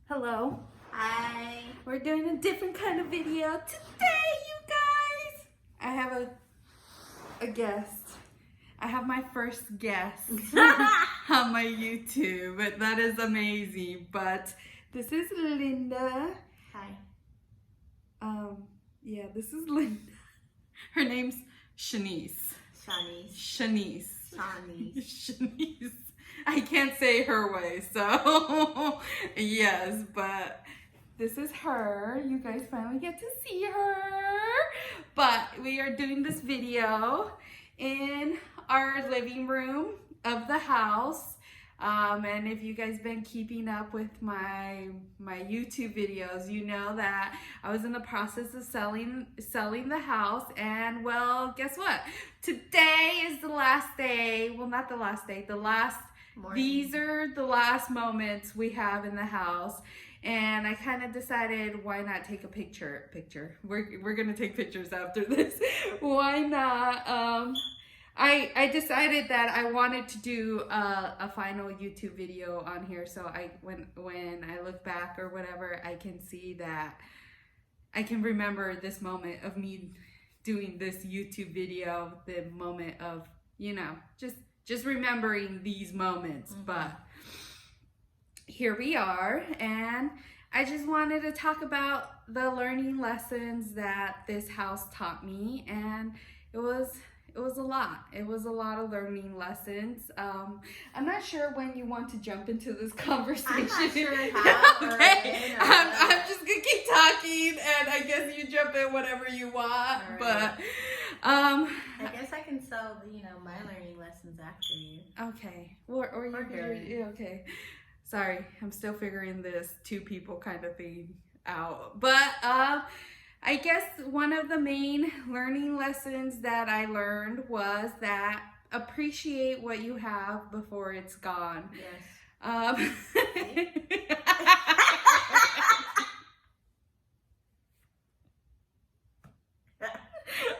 Hello. Hi. We're doing a different kind of video today, you guys. I have a guest. I have my first guest on my YouTube, but that is amazing. But this is Linda. Hi. Yeah, this is Linda. Her name's Shanice. Shanice. Shanice. Shanice. I can't say her way, so yes, but this is her. You guys finally get to see her. But we are doing this video in our living room of the house. And if you guys been keeping up with my YouTube videos, you know that I was in the process of selling the house, and well, guess what? Today is the last day. Well, not the last day. The last morning. These are the last moments we have in the house. And I kind of decided, why not take a picture? We're gonna take pictures after this. Why not? I decided that I wanted to do a final YouTube video on here, so when I look back or whatever, I can see that I can remember this moment of me doing this YouTube video, the moment of, you know, just remembering these moments. Mm-hmm. But here we are, and I just wanted to talk about the learning lessons that this house taught me, and it was a lot. It was a lot of learning lessons. I'm not sure when you want to jump into this conversation. I'm not sure how. Okay, I'm just gonna keep talking, and I guess you jump in whatever you want. Right. But I guess I can sell, my learning lessons after you. Okay, or you're okay. Sorry, I'm still figuring this two people kind of thing out. But I guess one of the main learning lessons that I learned was that appreciate what you have before it's gone. Yes.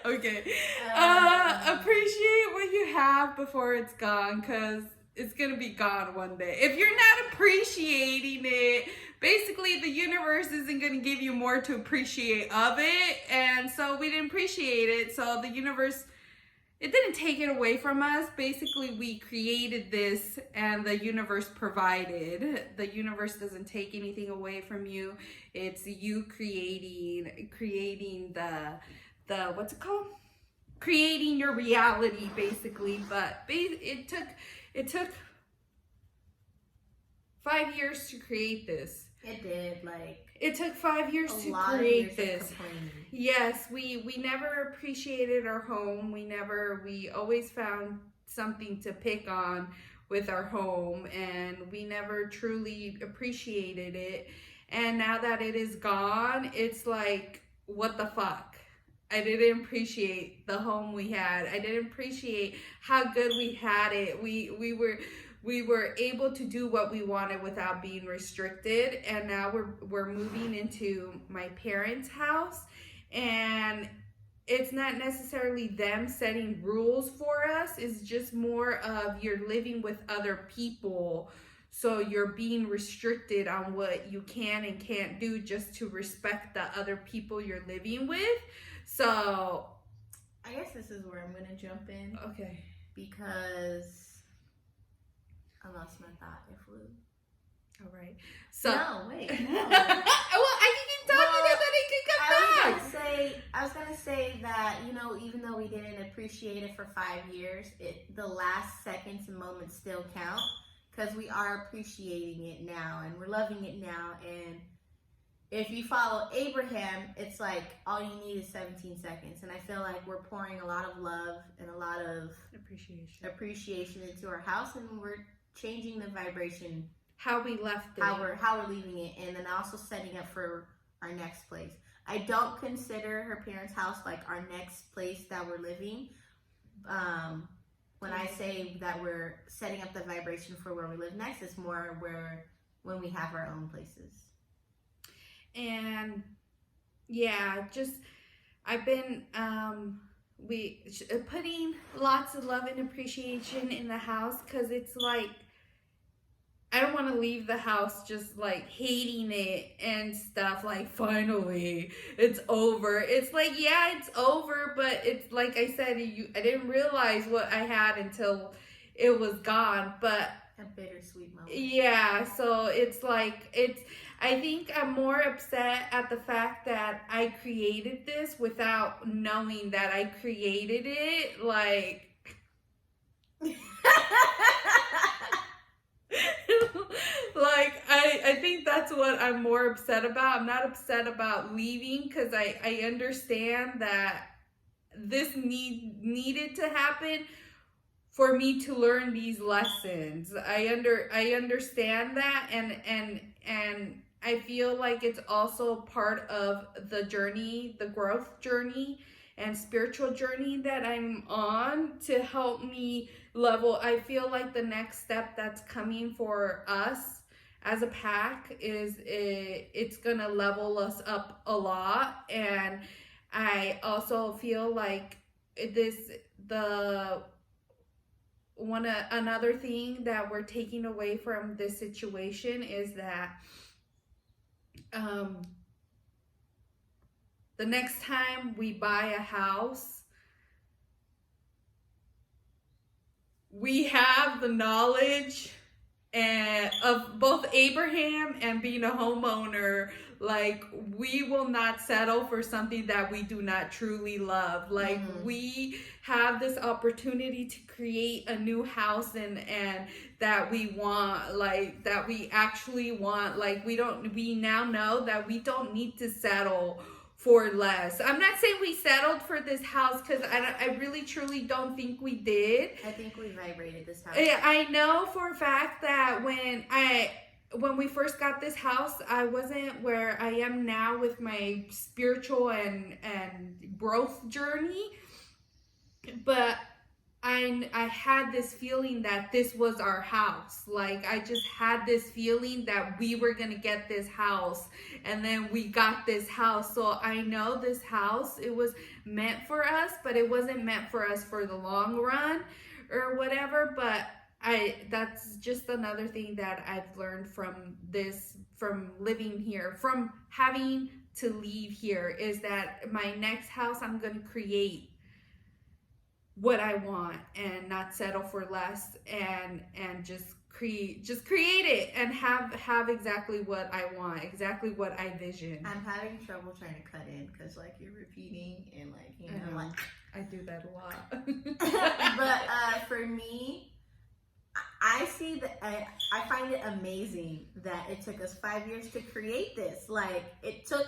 Okay. Appreciate what you have before it's gone, because it's gonna be gone one day. If you're not appreciating it, basically the universe isn't gonna give you more to appreciate of it. And so we didn't appreciate it, so the universe, it didn't take it away from us. Basically, we created this and the universe provided. The universe doesn't take anything away from you. It's you creating the what's it called? Creating your reality, basically. But it took 5 years to create this. It did, it took 5 years to create this. Yes, we never appreciated our home. We always found something to pick on with our home, and we never truly appreciated it. And now that it is gone, it's like, what the fuck? I didn't appreciate the home we had. I didn't appreciate how good we had it. We were able to do what we wanted without being restricted. And now we're moving into my parents' house, and it's not necessarily them setting rules for us. It's just more of you're living with other people, so you're being restricted on what you can and can't do just to respect the other people you're living with. So I guess this is where I'm going to jump in. Okay. Because I lost my thought. It flew. All right. So no, wait. No. Well, I can keep talking and then it can come back. I was gonna say that, even though we didn't appreciate it for 5 years, the last seconds and moments still count, because we are appreciating it now and we're loving it now. And if you follow Abraham, it's like all you need is 17 seconds. And I feel like we're pouring a lot of love and a lot of appreciation into our house, and we're changing the vibration. How we left it. How we're leaving it, and then also setting up for our next place. I don't consider her parents' house like our next place that we're living. When I say that we're setting up the vibration for where we live next, it's more when we have our own places. And yeah, I've been putting lots of love and appreciation in the house, because it's like I don't want to leave the house just like hating it and stuff. Like, finally, it's over. It's like, yeah, it's over, but it's like I said, I didn't realize what I had until it was gone. But a bittersweet moment. yeah, so it's like, I think I'm more upset at the fact that I created this without knowing that I created it. Like, like I think that's what I'm more upset about. I'm not upset about leaving because I understand that this needed to happen for me to learn these lessons. I understand that, and I feel like it's also part of the journey, the growth journey and spiritual journey that I'm on to help me level. I feel like the next step that's coming for us as a pack is it's gonna level us up a lot. And I also feel like the another thing that we're taking away from this situation is that the next time we buy a house, we have the knowledge and of both Abraham and being a homeowner. Like, we will not settle for something that we do not truly love. Like, we have this opportunity to create a new house and that we want, like, that we actually want. Like, we now know that we don't need to settle for less. I'm not saying we settled for this house, because I really truly don't think we did. I think we vibrated this house. I know for a fact that when we first got this house, I wasn't where I am now with my spiritual and growth journey, but I had this feeling that this was our house. Like, I just had this feeling that we were gonna get this house, and then we got this house. So I know this house, it was meant for us, but it wasn't meant for us for the long run or whatever. But that's just another thing that I've learned from living here, from having to leave here, is that my next house, I'm gonna create what I want and not settle for less, and just create it and have exactly what I want, exactly what I vision. I'm having trouble trying to cut in because like you're repeating and like, you know, like I do that a lot. But for me, I see that I find it amazing that it took us 5 years to create this. Like, it took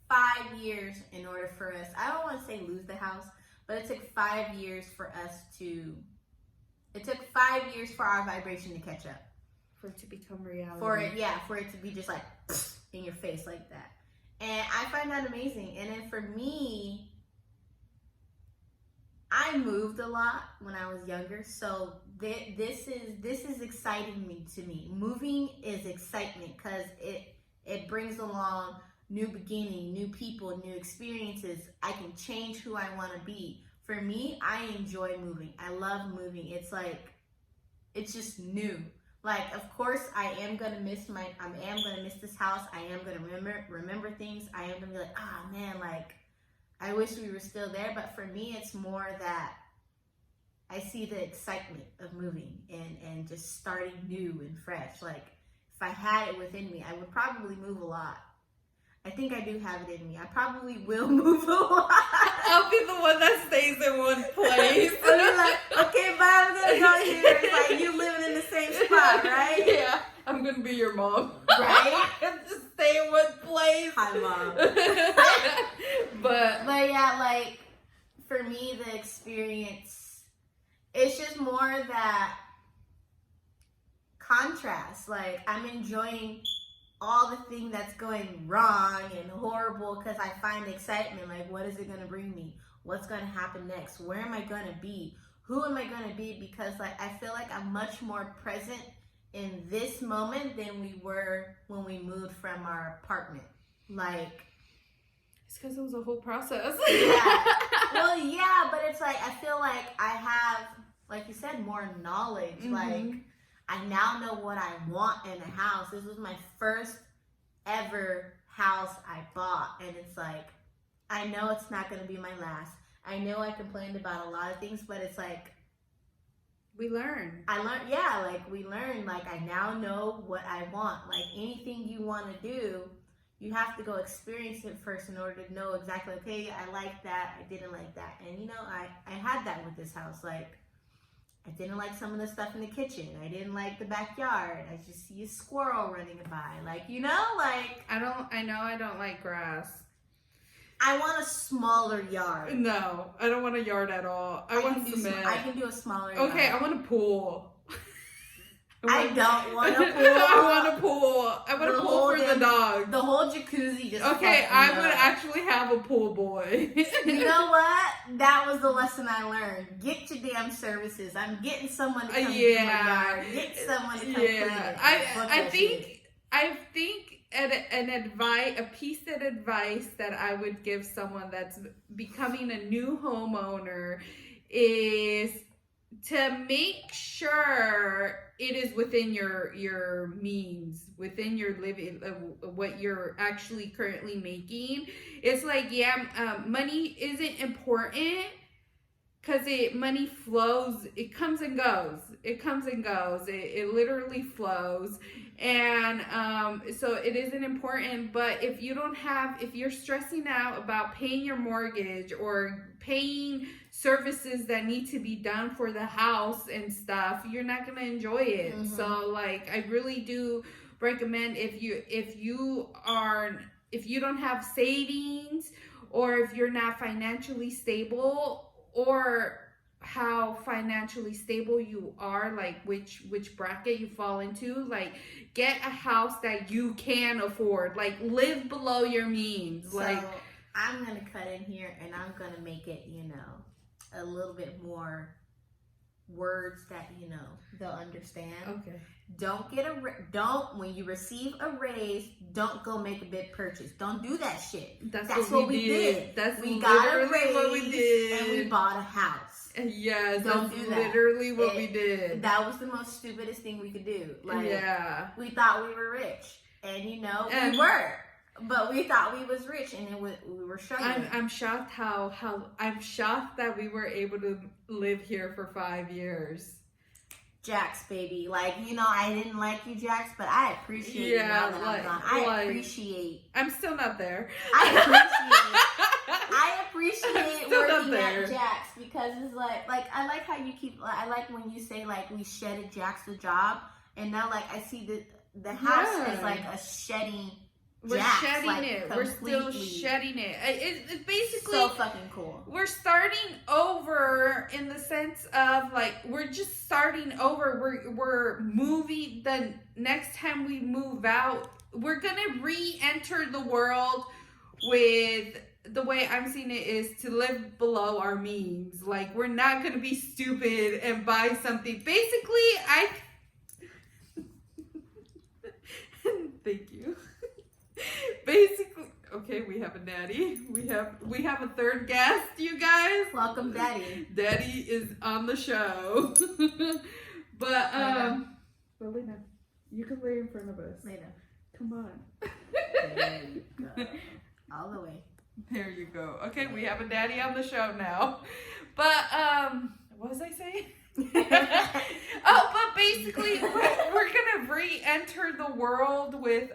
5 years in order for us, I don't want to say lose the house, but it took 5 years for us to, it took 5 years for our vibration to catch up. For it to become reality. For it to be just like in your face like that. And I find that amazing. And then for me, I moved a lot when I was younger, so this is exciting to me. Moving is excitement because it brings along new beginning, new people, new experiences. I can change who I want to be. For me, I enjoy moving. I love moving. It's like, it's just new. Like, of course, I am gonna miss this house. I am gonna remember things. I am gonna be like, ah, man, like, I wish we were still there. But for me, it's more that I see the excitement of moving and just starting new and fresh. Like, if I had it within me, I would probably move a lot. I think I do have it in me. I probably will move a lot. I'll be the one that stays in one place. I'll be like, okay, bye, I'm gonna go here. It's like you living in the same spot, right? Yeah, I'm gonna be your mom. Right? Just stay in one place. Hi, Mom. But yeah, like, for me, the experience, it's just more that contrast. Like, I'm enjoying all the thing that's going wrong and horrible because I find excitement. Like, what is it going to bring me? What's going to happen next? Where am I going to be? Who am I going to be? Because, like, I feel like I'm much more present in this moment than we were when we moved from our apartment. Like, it's because it was a whole process. Yeah. Well, yeah, but it's like, I feel like I have, like you said, more knowledge. Like, I now know what I want in a house. This was my first ever house I bought, and it's like, I know it's not going to be my last. I know I complained about a lot of things, but it's like, we learn. We learned, like, I now know what I want. Like, anything you want to do, you have to go experience it first in order to know exactly, okay, I like that, I didn't like that. And, you know, I had that with this house. Like, I didn't like some of the stuff in the kitchen. I didn't like the backyard. I just see a squirrel running by. Like, you know, like... I don't like grass. I want a smaller yard. No, I don't want a yard at all. I want cement. I can do a smaller yard. Okay, I want a pool. I don't want a pool. I want a pool. I want a pool for the dog. The whole jacuzzi just... Okay, I would actually have a pool boy. You know what? That was the lesson I learned. Get your damn services. I'm getting someone to come do my yard. Get someone to come clean it. I think a piece of advice that I would give someone that's becoming a new homeowner is to make sure it is within your means, within your living, what you're actually currently making. It's like, money isn't important, because money flows, it comes and goes. It literally flows. And so it isn't important. But if you're stressing out about paying your mortgage or paying services that need to be done for the house and stuff, you're not going to enjoy it. Mm-hmm. So, like, I really do recommend, if you don't have savings, or if you're not financially stable, or how financially stable you are, like which bracket you fall into, like, get a house that you can afford, like, live below your means. So, like, I'm gonna cut in here and I'm gonna make it, you know, a little bit more words that, you know, they'll understand. Okay. When you receive a raise, don't go make a big purchase. Don't do that shit. That's what we did. We got a raise what we did. And we bought a house. Yes, don't that's do that. Literally what we did. That was the most stupidest thing we could do. Like, we thought we were rich, and you know, we were. But we thought we was rich, and we were struggling. I'm shocked I'm shocked that we were able to live here for 5 years. Jax, baby. Like, you know, I didn't like you, Jax, but I appreciate you now that I'm gone. I'm still not there. I appreciate working at Jax, because it's like I like how you I like when you say, like, we shedded Jax the job, and now, like, I see the house is like a shedding. We're shedding like, it. Completely. We're still shedding it. It's basically so fucking cool. We're starting over in the sense of, like, we're just starting over. We're moving. The next time we move out, we're gonna re-enter the world with, the way I'm seeing it is, to live below our means. Like, we're not gonna be stupid and buy something. Basically, thank you. Basically, okay, we have a daddy. We have a third guest, you guys. Welcome, Daddy. Daddy is on the show. But lay down. You can lay in front of us. Lay down. Come on. There you go. All the way. There you go. Okay, we have a daddy on the show now. But what was I saying? But basically, we're gonna re-enter the world with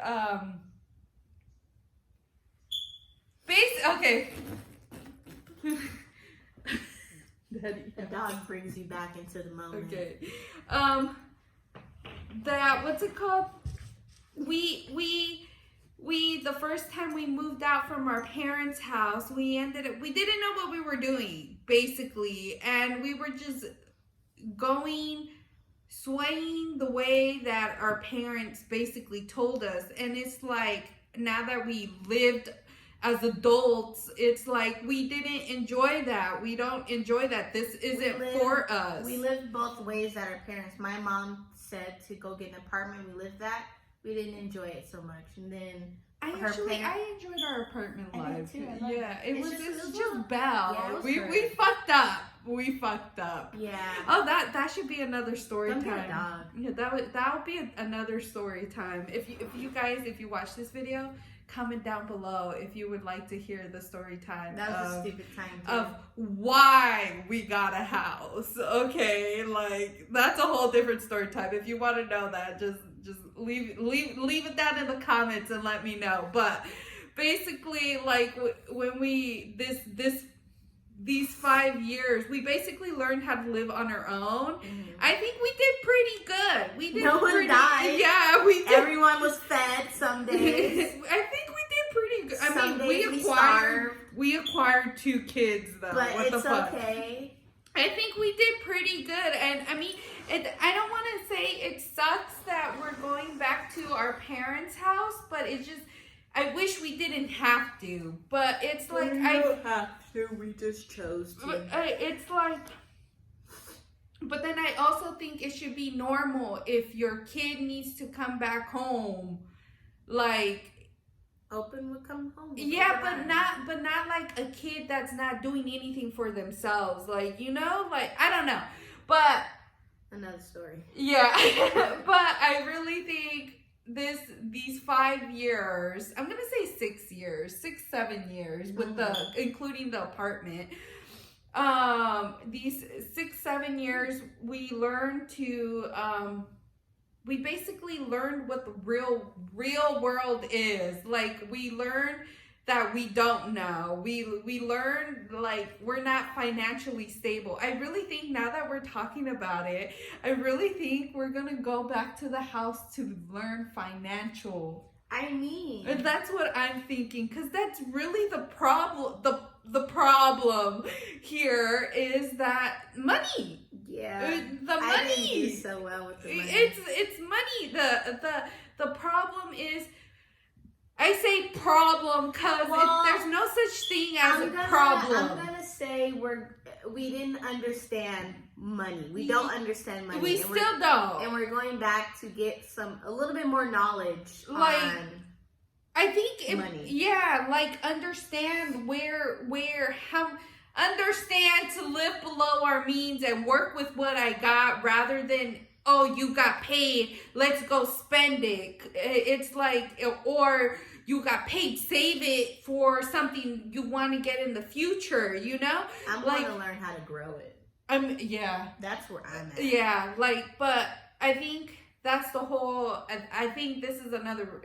okay. Daddy. The dog brings you back into the moment. Okay. What's it called? We the first time we moved out from our parents' house, we didn't know what we were doing, basically, and we were just swaying the way that our parents basically told us. And it's like, now that we lived as adults, it's like we didn't enjoy that. We don't enjoy that. This isn't for us. We lived both ways at our parents. My mom said to go get an apartment. We lived that. We didn't enjoy it so much. And then I enjoyed our apartment life. Too. Yeah, it's just Belle. Yeah, we fucked up. We fucked up. Yeah. Oh, that should be another story Don't time. get a dog. Yeah, that would be another story time. If you guys watch this video, comment down below if you would like to hear the story time. That was a stupid time too. Of why we got a house. Okay, like that's a whole different story time. If you want to know that, just leave it down in the comments and let me know. But basically, like when these 5 years, we basically learned how to live on our own. Mm-hmm. I think we did pretty good. We did. No one died. Yeah, we did. Everyone was fed some days. I think we did pretty good. I Some mean, days we acquired 2 kids though. But what it's the fuck? okay. I think we did pretty good, and I mean, I don't want to say it sucks that we're going back to our parents' house, but it just. I wish we didn't have to, but it's like we don't have to. We just chose to. It's like, but then I also think it should be normal if your kid needs to come back home, like. Open would come home. Yeah, but not like a kid that's not doing anything for themselves, like like I don't know, but another story. Yeah, but I really think. These 5 years, I'm gonna say 6 years, 7 years with including the apartment. These 6-7 years, we learned to we basically learned what the real world is. Like we learned that we don't know. We learned like we're not financially stable. I really think now that we're talking about it, I really think we're gonna go back to the house to learn financial. I mean, And that's what I'm thinking, because that's really the problem. The problem here is that money. Yeah, the money. I didn't do so well with the money. It's money. The problem is. I say problem because there's no such thing as a problem. I'm gonna say we didn't understand money. We don't understand money. We still don't. And we're going back to get a little bit more knowledge on I think money. Yeah, like understand understand to live below our means and work with what I got rather than. Oh, you got paid, let's go spend it. It's like, or you got paid, save it for something you want to get in the future, I'm going to learn how to grow it. Yeah. That's where I'm at. Yeah, but I think that's the whole, I think this is another,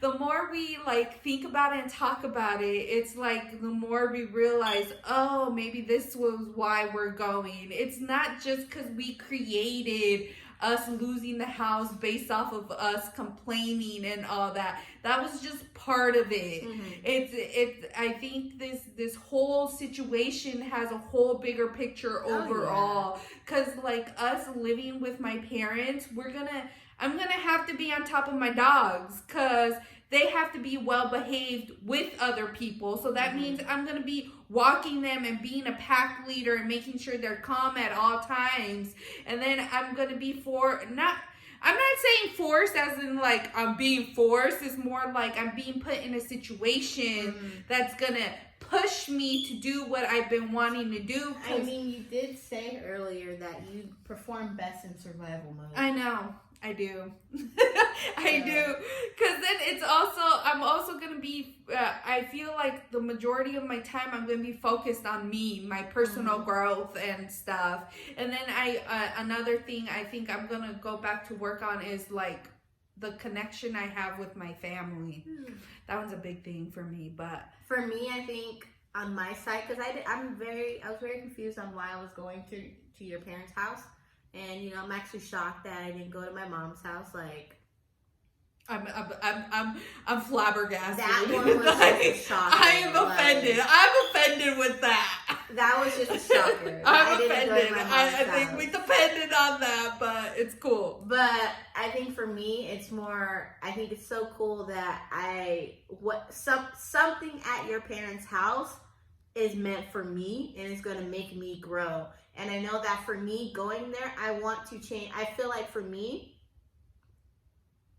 the more we think about it and talk about it, it's like the more we realize, oh, maybe this was why we're going. It's not just because we created us losing the house based off of us complaining and all that. That was just part of it. Mm-hmm. I think this whole situation has a whole bigger picture overall. Cause us living with my parents, I'm gonna have to be on top of my dogs, cause they have to be well behaved with other people. So that means I'm going to be walking them and being a pack leader and making sure they're calm at all times. And then I'm going to be I'm not saying forced as in I'm being forced. It's more like I'm being put in a situation that's going to push me to do what I've been wanting to do. I mean, you did say earlier that you perform best in survival mode. I know. I do. I do. Because then I'm also going to be, I feel like the majority of my time I'm going to be focused on me, my personal growth and stuff. And then another thing I think I'm going to go back to work on is the connection I have with my family. That one's a big thing for me, but. For me, I think on my side, because I was very confused on why I was going to your parents' house. And I'm actually shocked that I didn't go to my mom's house. I'm flabbergasted. That one was just shocking. I am offended. I'm offended with that. That was just a shocker. I'm offended. I think we depended on that, but it's cool. But I think for me, it's more. I think it's so cool that something at your parents' house is meant for me and it's going to make me grow. And I know that for me going there, I want to change. I feel like for me,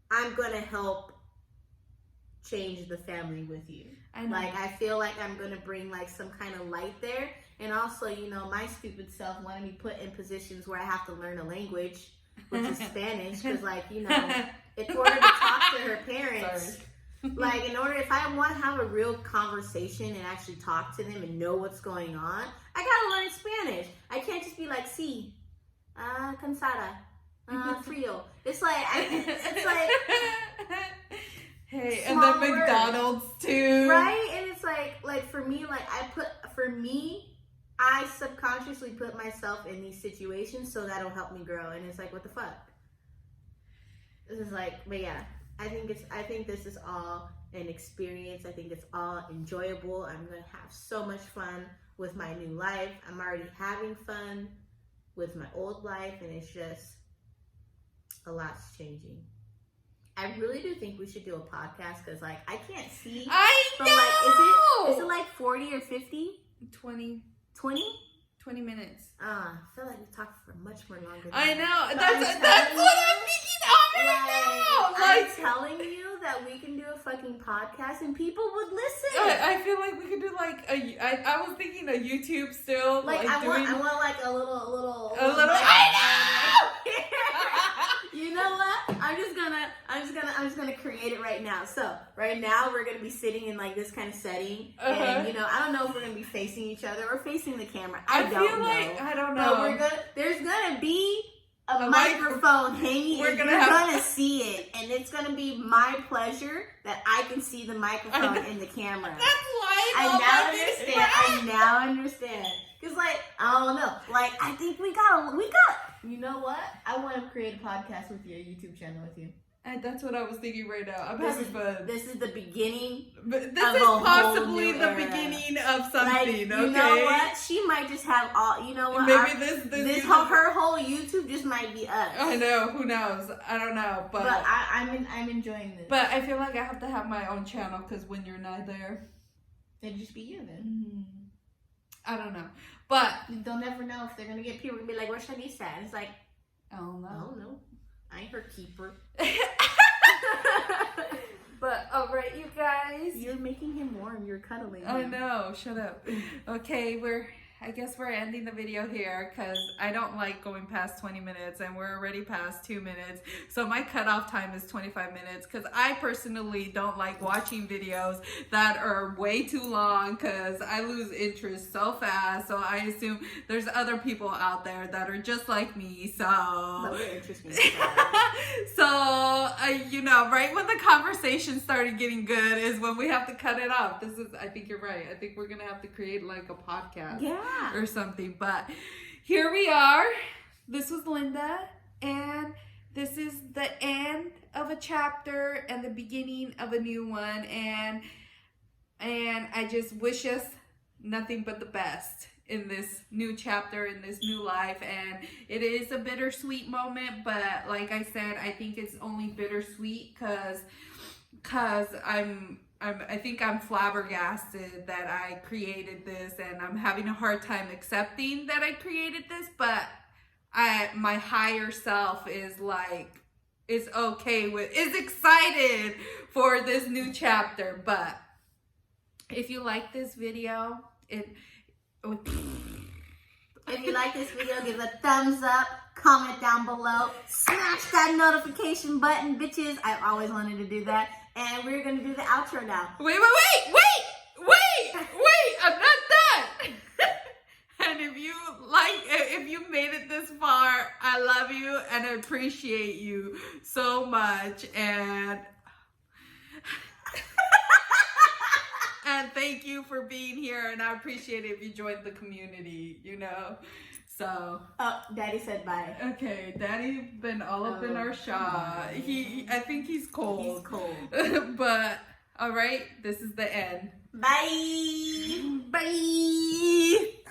I'm going to help change the family with you. I know. I feel like I'm going to bring some kind of light there. And also, you know, my stupid self wanted me put in positions where I have to learn a language, which is Spanish, because, like, you know, in order to talk to her parents, like, in order, if I want to have a real conversation and actually talk to them and know what's going on, I gotta learn Spanish. I can't just be like, sí, cansada, frio. It's like, hey, and then McDonald's too, right? And it's like for me, I subconsciously put myself in these situations so that'll help me grow. And it's like, what the fuck? This is like, but yeah, I think this is all an experience. I think it's all enjoyable. I'm gonna have so much fun with my new life. I'm already having fun with my old life, and it's just a lot's changing. I really do think we should do a podcast because, like, I can't see. I know. Like, is it like 40 or 50? 20. 20? 20 minutes. I feel like we talked for much more longer. I know. That's what I'm thinking of right now. Like, I'm telling you that we can do a fucking podcast and people would listen. I feel like we could do like I was thinking a YouTube still. Like, I want like a little. I know. You know what? I'm just gonna create it right now. So right now we're gonna be sitting in like this kind of setting, and you know, I don't know if we're gonna be facing each other or facing the camera. I don't know. But there's gonna be a microphone hanging. You're gonna see it, and it's gonna be my pleasure that I can see the microphone in the camera. That's why I now understand. Cause like, I don't know. Like, I think we got. You know what? I want to create a podcast with you, a YouTube channel with you. And that's what I was thinking right now. I'm having fun. This is the beginning. But this is possibly the beginning of something. Like, you know what? She might just have all. You know what? Maybe her whole YouTube just might be us. I know. Who knows? I don't know. But I'm enjoying this. But I feel like I have to have my own channel because when you're not there, it'd just be you then. Mm-hmm. I don't know. But they'll never know if they're gonna get people gonna be like, "Where's Shanice at?" And it's like, I don't know. No, I ain't her keeper. But all right, you guys. You're making him warm. You're cuddling him. I know. Shut up. Okay, I guess we're ending the video here because I don't like going past 20 minutes and we're already past 2 minutes. So my cutoff time is 25 minutes because I personally don't like watching videos that are way too long because I lose interest so fast. So I assume there's other people out there that are just like me. So, you know, right when the conversation started getting good is when we have to cut it off. I think you're right. I think we're going to have to create like a podcast. Yeah. Or something, but here we are. This was Linda, and this is the end of a chapter and the beginning of a new one, and I just wish us nothing but the best in this new chapter, in this new life. And it is a bittersweet moment, but like I said, I think it's only bittersweet because I think I'm flabbergasted that I created this, and I'm having a hard time accepting that I created this, but my higher self is like, is excited for this new chapter. But if you like this video, if you like this video, give a thumbs up, comment down below, smash that notification button, bitches. I've always wanted to do that. And we're going to do the outro now. Wait. I'm not done. And if you made it this far, I love you and I appreciate you so much. And thank you for being here. And I appreciate it if you joined the community, you know. So. Oh, Daddy said bye. Okay, Daddy been all up in our shot. I think he's cold. He's cold. But, all right, this is the end. Bye. Bye.